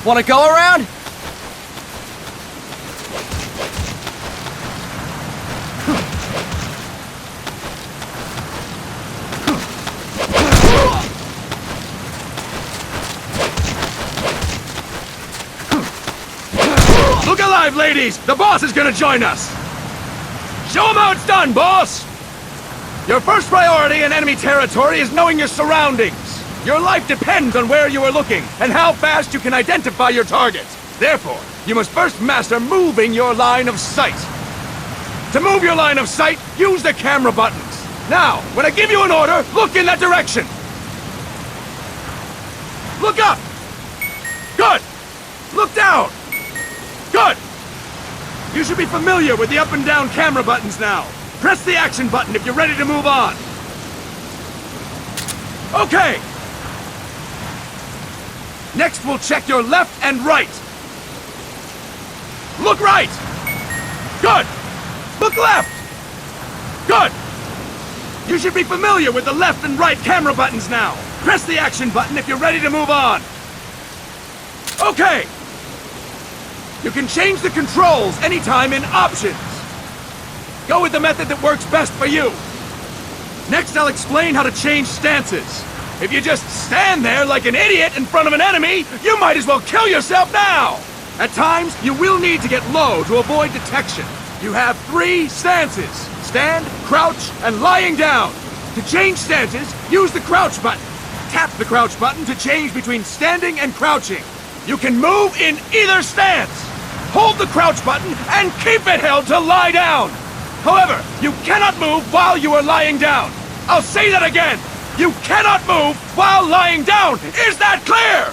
Want to go around? Look alive, ladies! The boss is gonna join us! Show him how it's done, boss! Your first priority in enemy territory is knowing your surroundings. Your life depends on where you are looking and how fast you can identify your target. Therefore, you must first master moving your line of sight. To move your line of sight, use the camera buttons. Now, when I give you an order, look in that direction. Look up! Good! Look down! Good! You should be familiar with the up and down camera buttons now. Press the action button if you're ready to move on. Okay! Next, we'll check your left and right. Look right! Good! Look left! Good! You should be familiar with the left and right camera buttons now. Press the action button if you're ready to move on. Okay! You can change the controls anytime in Options. Go with the method that works best for you. Next, I'll explain how to change stances. If you just stand there like an idiot in front of an enemy, you might as well kill yourself now! At times, you will need to get low to avoid detection. You have 3 stances: stand, crouch, and lying down. To change stances, use the crouch button. Tap the crouch button to change between standing and crouching. You can move in either stance. Hold the crouch button and keep it held to lie down. However, you cannot move while you are lying down. I'll say that again. You cannot move while lying down. Is that clear?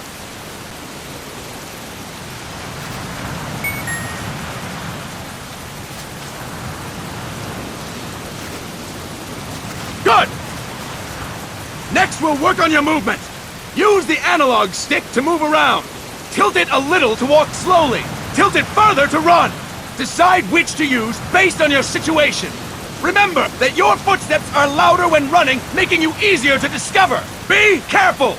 Good! Next, we'll work on your movement. Use the analog stick to move around. Tilt it a little to walk slowly. Tilt it further to run. Decide which to use based on your situation. Remember that your footsteps are louder when running, making you easier to discover. Be careful!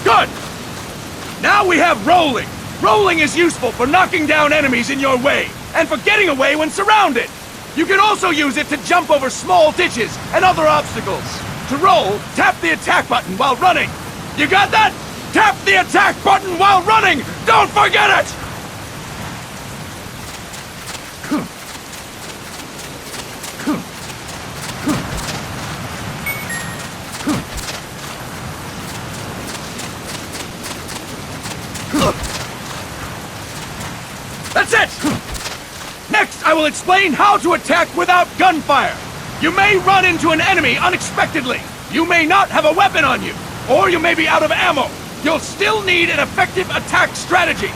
Good! Now we have rolling. Rolling is useful for knocking down enemies in your way, and for getting away when surrounded. You can also use it to jump over small ditches and other obstacles. To roll, tap the attack button while running. You got that? Tap the attack button while running! Don't forget it! That's it! Next, I will explain how to attack without gunfire. You may run into an enemy unexpectedly. You may not have a weapon on you, or you may be out of ammo. You'll still need an effective attack strategy.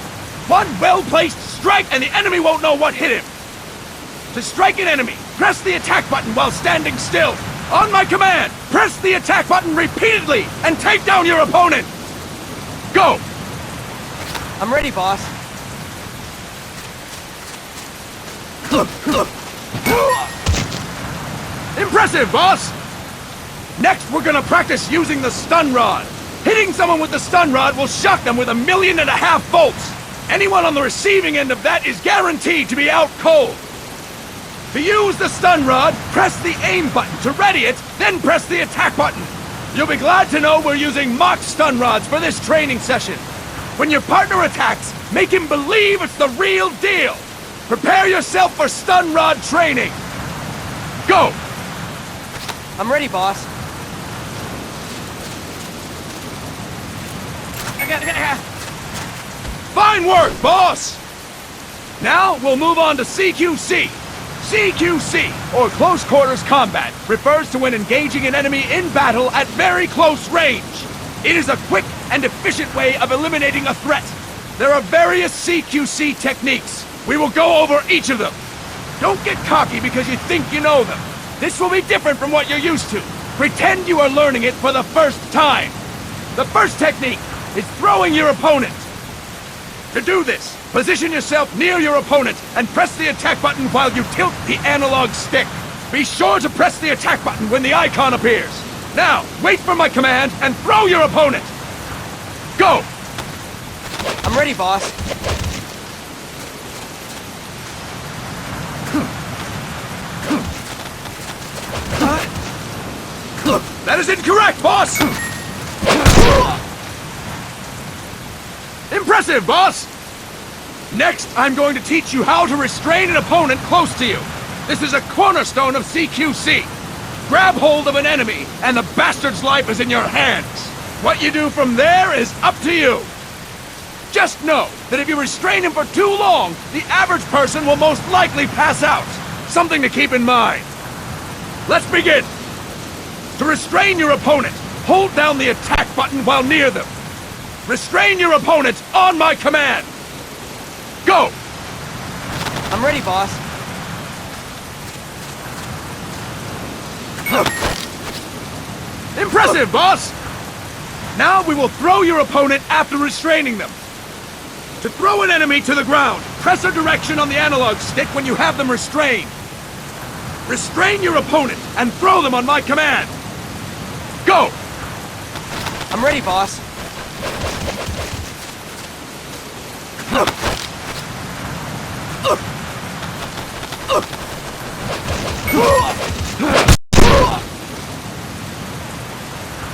One well-placed strike and the enemy won't know what hit him. To strike an enemy, press the attack button while standing still. On my command, press the attack button repeatedly and take down your opponent. Go! I'm ready, boss. Impressive, boss! Next, we're gonna practice using the stun rod. Hitting someone with the stun rod will shock them with 1.5 million volts. Anyone on the receiving end of that is guaranteed to be out cold. To use the stun rod, press the aim button to ready it, then press the attack button. You'll be glad to know we're using mock stun rods for this training session. When your partner attacks, make him believe it's the real deal. Prepare yourself for stun rod training. Go! I'm ready, boss. Fine work, boss! Now, we'll move on to CQC. CQC, or Close Quarters Combat, refers to when engaging an enemy in battle at very close range. It is a quick and efficient way of eliminating a threat. There are various CQC techniques. We will go over each of them. Don't get cocky because you think you know them. This will be different from what you're used to. Pretend you are learning it for the first time. The first technique is throwing your opponent. To do this, position yourself near your opponent and press the attack button while you tilt the analog stick. Be sure to press the attack button when the icon appears. Now, wait for my command and throw your opponent. Go! I'm ready, boss. That is incorrect, boss! Impressive, boss! Next, I'm going to teach you how to restrain an opponent close to you. This is a cornerstone of CQC. Grab hold of an enemy, and the bastard's life is in your hands. What you do from there is up to you. Just know that if you restrain him for too long, the average person will most likely pass out. Something to keep in mind. Let's begin. To restrain your opponent, hold down the attack button while near them. Restrain your opponent on my command. Go! I'm ready, boss. Impressive, boss! Now we will throw your opponent after restraining them. To throw an enemy to the ground, press a direction on the analog stick when you have them restrained. Restrain your opponent and throw them on my command. Go! I'm ready, boss.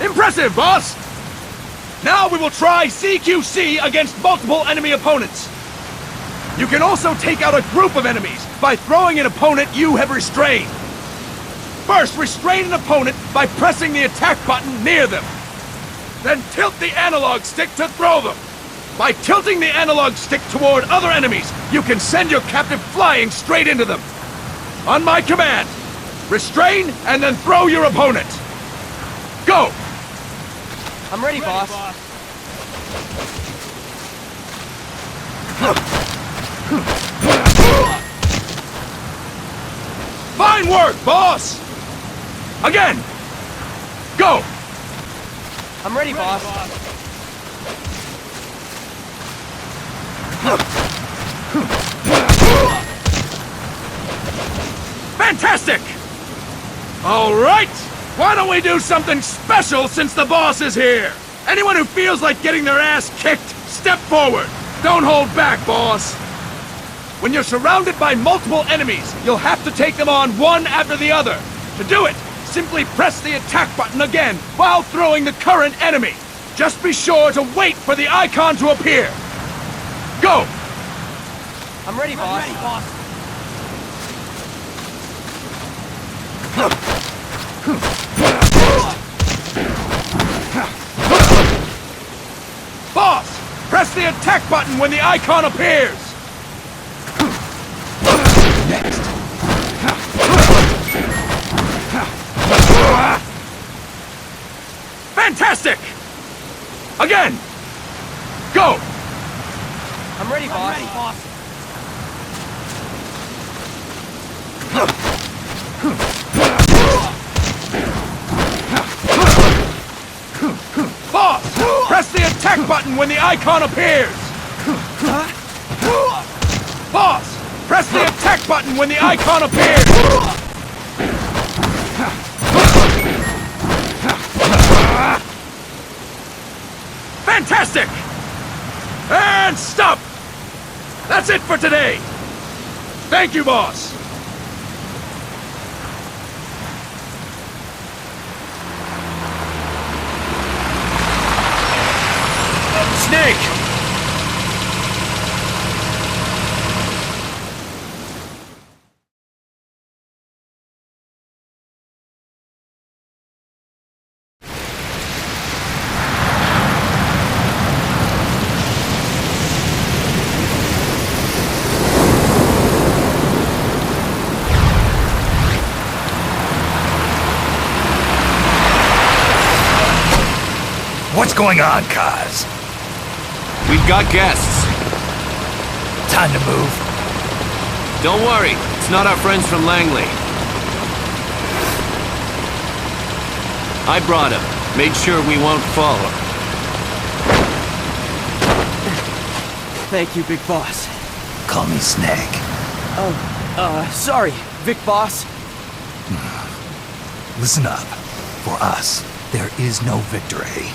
Impressive, boss! Now we will try CQC against multiple enemy opponents. You can also take out a group of enemies by throwing an opponent you have restrained. First, restrain an opponent by pressing the attack button near them. Then tilt the analog stick to throw them. By tilting the analog stick toward other enemies, you can send your captive flying straight into them. On my command, restrain and then throw your opponent. Go! I'm ready, boss. Fine work, boss! Again! Go! I'm ready, boss. Fantastic! All right! Why don't we do something special since the boss is here? Anyone who feels like getting their ass kicked, step forward. Don't hold back, boss. When you're surrounded by multiple enemies, you'll have to take them on one after the other. To do it, simply press the attack button again while throwing the current enemy. Just be sure to wait for the icon to appear. Go! I'm ready, boss. Boss, press the attack button when the icon appears. Next. Fantastic! Again! Go! I'm ready, boss. Boss, press the attack button when the icon appears. Boss, press the attack button when the icon appears. Fantastic! And stop! That's it for today! Thank you, boss! Snake! What's going on, Kaz? We've got guests. Time to move. Don't worry, it's not our friends from Langley. I brought him. Made sure we won't follow. Thank you, big boss. Call me Snake. Sorry, Vic boss. Listen up. For us, there is no victory.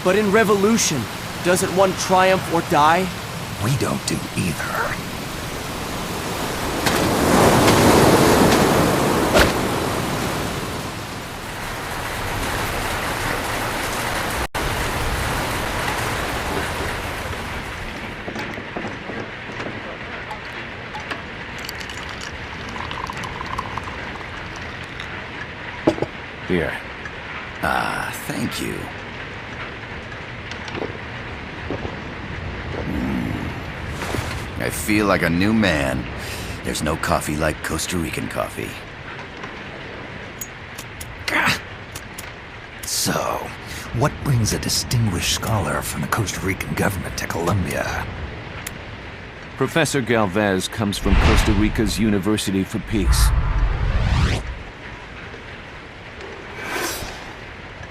But in revolution, doesn't one triumph or die? We don't do either. Here. Thank you. I feel like a new man. There's no coffee like Costa Rican coffee. So, what brings a distinguished scholar from the Costa Rican government to Colombia? Professor Galvez comes from Costa Rica's University for Peace.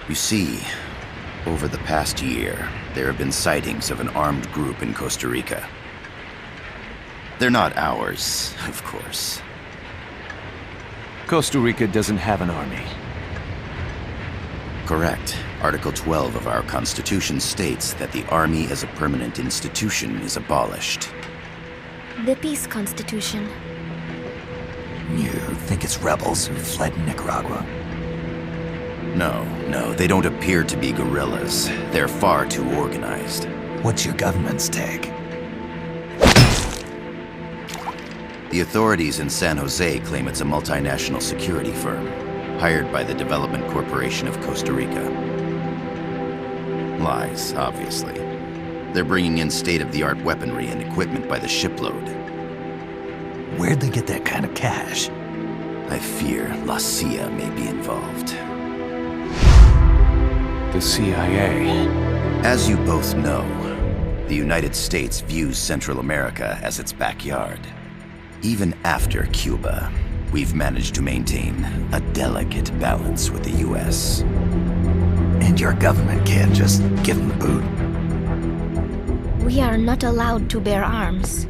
You see, over the past year, there have been sightings of an armed group in Costa Rica. They're not ours, of course. Costa Rica doesn't have an army. Correct. Article 12 of our Constitution states that the Army as a permanent institution is abolished. The Peace Constitution. You think it's rebels who fled Nicaragua? No, they don't appear to be guerrillas. They're far too organized. What's your government's take? The authorities in San Jose claim it's a multinational security firm, hired by the Development Corporation of Costa Rica. Lies, obviously. They're bringing in state-of-the-art weaponry and equipment by the shipload. Where'd they get that kind of cash? I fear La CIA may be involved. The CIA. As you both know, the United States views Central America as its backyard. Even after Cuba, we've managed to maintain a delicate balance with the US. And your government can't just give them the boot? We are not allowed to bear arms.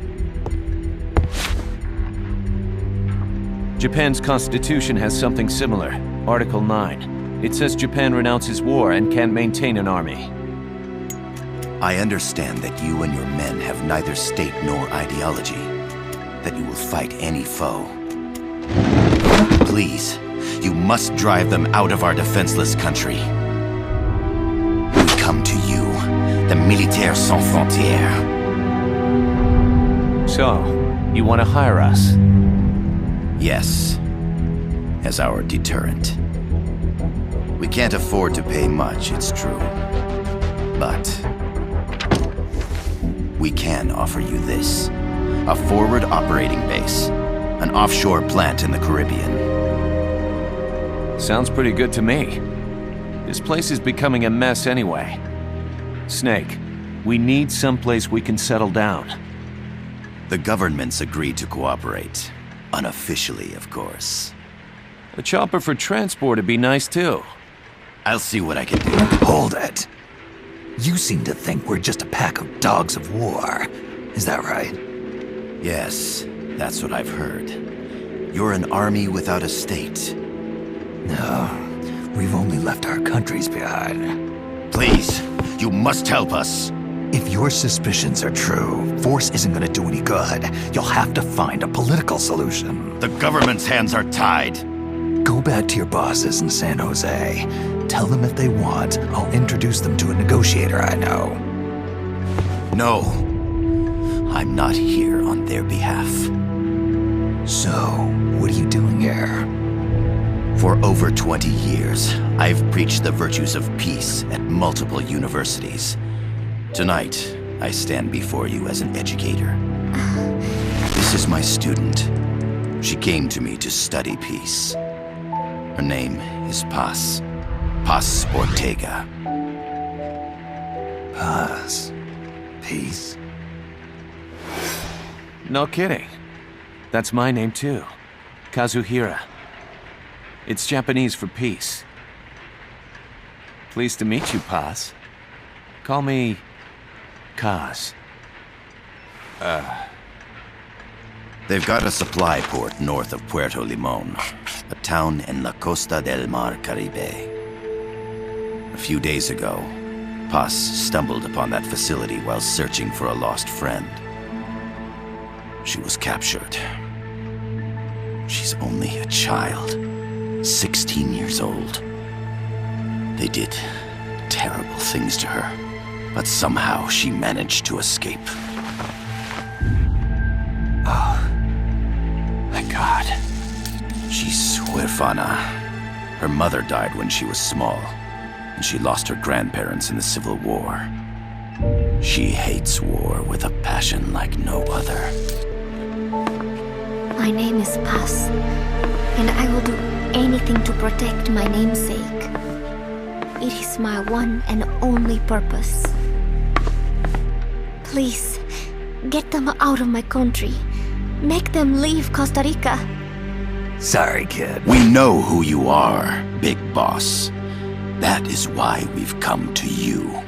Japan's constitution has something similar. Article 9. It says Japan renounces war and can't maintain an army. I understand that you and your men have neither state nor ideology. That you will fight any foe. Please, you must drive them out of our defenseless country. We come to you, the Militaires Sans Frontières. So, you want to hire us? Yes, as our deterrent. We can't afford to pay much, it's true. But we can offer you this. A forward operating base. An offshore plant in the Caribbean. Sounds pretty good to me. This place is becoming a mess anyway. Snake, we need someplace we can settle down. The government's agreed to cooperate. Unofficially, of course. A chopper for transport would be nice too. I'll see what I can do. Hold it. You seem to think we're just a pack of dogs of war. Is that right? Yes, that's what I've heard. You're an army without a state. No, we've only left our countries behind. Please, you must help us. If your suspicions are true, force isn't gonna do any good. You'll have to find a political solution. The government's hands are tied. Go back to your bosses in San Jose. Tell them if they want, I'll introduce them to a negotiator I know. No. I'm not here on their behalf. So, what are you doing here? For over 20 years, I've preached the virtues of peace at multiple universities. Tonight, I stand before you as an educator. This is my student. She came to me to study peace. Her name is Paz. Paz Ortega. Paz. Peace. No kidding. That's my name too. Kazuhira. It's Japanese for peace. Pleased to meet you, Paz. Call me Kaz. They've got a supply port north of Puerto Limon, a town in la Costa del Mar Caribe. A few days ago, Paz stumbled upon that facility while searching for a lost friend. She was captured. She's only a child, 16 years old. They did terrible things to her, but somehow she managed to escape. Oh, thank God. She's huérfana. Her mother died when she was small, and she lost her grandparents in the Civil War. She hates war with a passion like no other. My name is Paz, and I will do anything to protect my namesake. It is my one and only purpose. Please, get them out of my country. Make them leave Costa Rica. Sorry, kid. We know who you are, Big Boss. That is why we've come to you.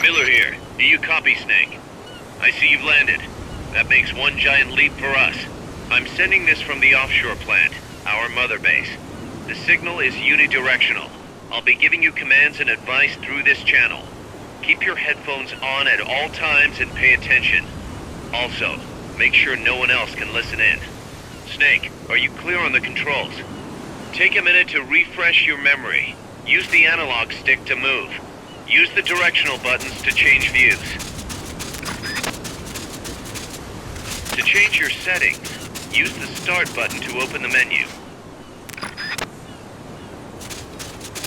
Miller here. Do you copy, Snake? I see you've landed. That makes one giant leap for us. I'm sending this from the offshore plant, our mother base. The signal is unidirectional. I'll be giving you commands and advice through this channel. Keep your headphones on at all times and pay attention. Also, make sure no one else can listen in. Snake, are you clear on the controls? Take a minute to refresh your memory. Use the analog stick to move. Use the directional buttons to change views. To change your settings, use the Start button to open the menu.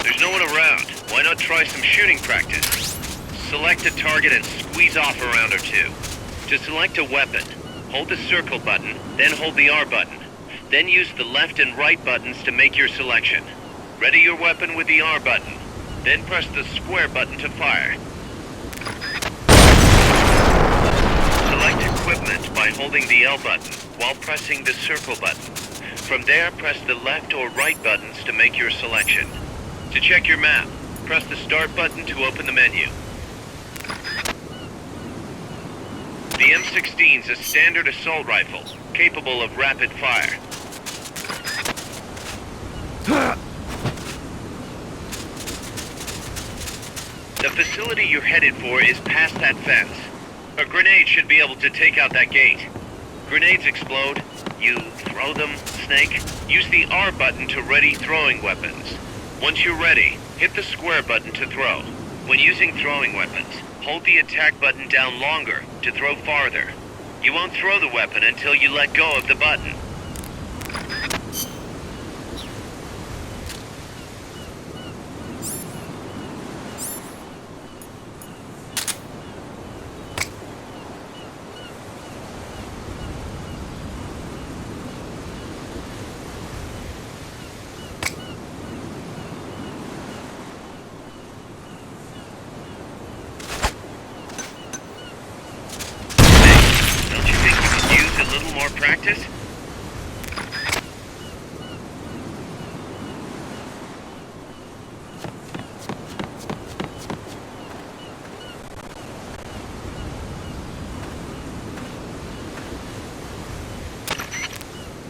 There's no one around. Why not try some shooting practice? Select a target and squeeze off a round or two. To select a weapon, hold the circle button, then hold the R button. Then use the left and right buttons to make your selection. Ready your weapon with the R button. Then press the square button to fire. Select equipment by holding the L button while pressing the circle button. From there, press the left or right buttons to make your selection. To check your map, press the Start button to open the menu. The M16's a standard assault rifle, capable of rapid fire. The facility you're headed for is past that fence. A grenade should be able to take out that gate. Grenades explode. You throw them, Snake. Use the R button to ready throwing weapons. Once you're ready, hit the square button to throw. When using throwing weapons, hold the attack button down longer to throw farther. You won't throw the weapon until you let go of the button. More practice?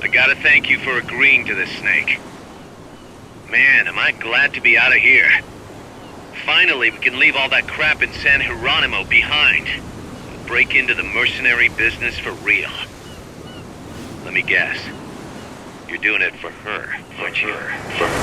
I gotta thank you for agreeing to this, Snake. Man, am I glad to be out of here. Finally, we can leave all that crap in San Geronimo behind. And break into the mercenary business for real. Let me guess. You're doing it for her, aren't you? For her.